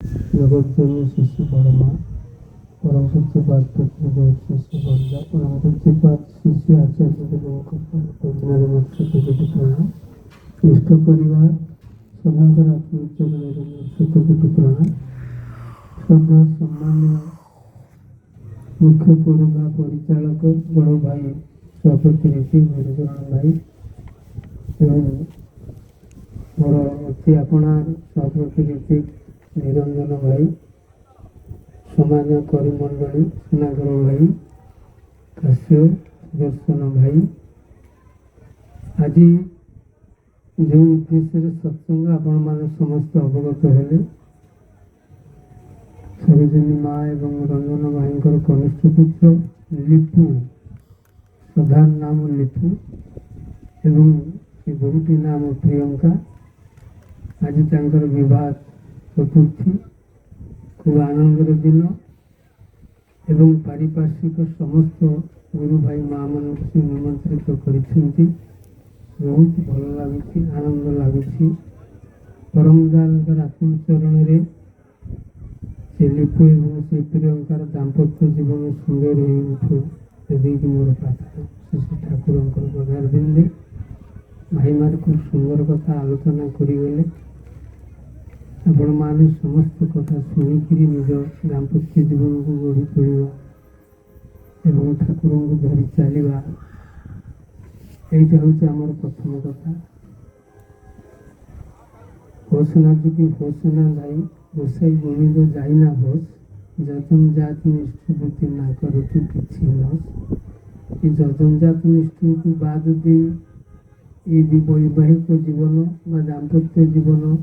जगज्जननी शिशु बड़मा परम पूज्यपाद पितृदेव शिशु बंदा परम पूज्यपाद शिशु आचार्य शतकोटि प्रणाम इष्ट परिवार सभाकर आत्मोच्चरण शतकोटि प्रणाम श्रद्धा सम्मान्य मुख्य पुरोधा परिचालक बड़ भाई सभापति रीति गुरुचरण भाई एवं मोर अति आपणार सभापति रीति निरंजन भाई समाज करिमंडली सुनागर भाई काश्य दर्शन भाई आज जो उद्देश्य सत्संग आपण मान समस्त अवगत हेले सरोजिनी माँ एवं रंजन भाई कनिष्ठ पुत्र लिपु प्रधान नाम लिपु एवं बहुटी नाम प्रियंका आज तांकर विवाह चतुर्थी खूब आनंदर दिन एवं पारिपार्श्विक समस्त गुरु भाई माँ मान से निमंत्रित कर बहुत भल लगुच आनंद लगुच परम दयाल आत्म चरण से लिपु एवं से प्रियंकार दाम्पत्य जीवन सुंदर हो उठू मोर प्रार्थना श्री ठाकुर पदार दिन भाई मार खूब सुंदर कथा आलोचना करगले आपण मैंने समस्त कथा शुणिक निज दाम्पत्य जीवन को गढ़ी तोड़ा एवं ठाकुर को धरी चलवा यहाँ हूँ आमर प्रथम कथा होसना चुकी होसना जाई गोसाई गोविंद जाइना होस जतन जात निष्ठुति ना करो तू किसी नस ये जतन जात निष्ठु बाद दे ये वैवाहिक जीवन बा दाम्पत्य जीवन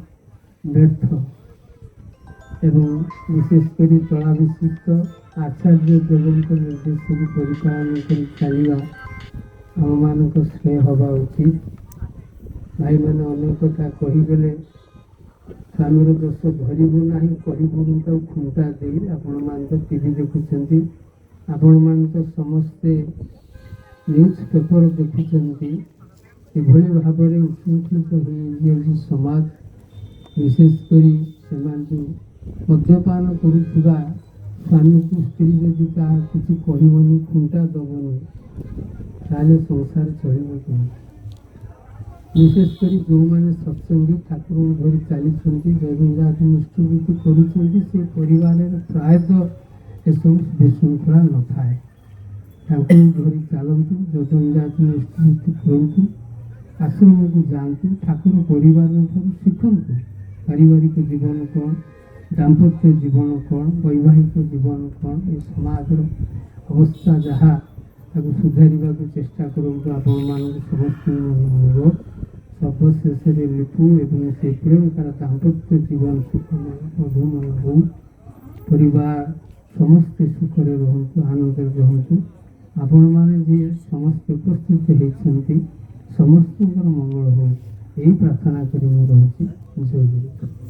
व्यर्थ एवं विशेषकर तलाभिषिक्त आचार्य देवों निर्देश को परिपालन कर चलवा आम मान श्रेय हवा उचित भाई मैंने अनेक कथा कहीगले स्वामीर दोष धरबू ना कहबूनी तो खुंटा दे आपण मान तो टीवी देखुंट आपण मान तो समस्ते न्यूज पेपर देखुंट एभली भाव में उच्छृंखलित हो समाज विशेषकर से मद्यपान करुवा स्वामी को स्त्री जदि किसी कहबनी खुंटा दबनी ताले संसार चलो कि विशेषकर जो मैंने सत्संगी ठाकुर धरी चली जगन्नाथ निष्ठुवृत्ति कर प्रायतः यू विशृंखला न थाए धरी चलतु जगन्नाथ निष्ठुवृत्ति करूँ आश्रम को जातु ठाकुर परिवार शिखु पारिवारिक जीवन कौन दाम्पत्य जीवन कौन वैवाहिक जीवन कौन ये समाज अवस्था जहाँ सुधार को चेष्टा करूँ आपण मान समस्त अनुरोध सर्वशेष लिपु एवं से प्रियंकार दाम्पत्य जीवन सुखमय मधुमय हो परिवार समस्ते सुखरे रहतु आनंद रहतु आपण मैंने जी समस्त उपस्थित होती समस्त मंगल हो यही प्रार्थना करी रही जय गुरु।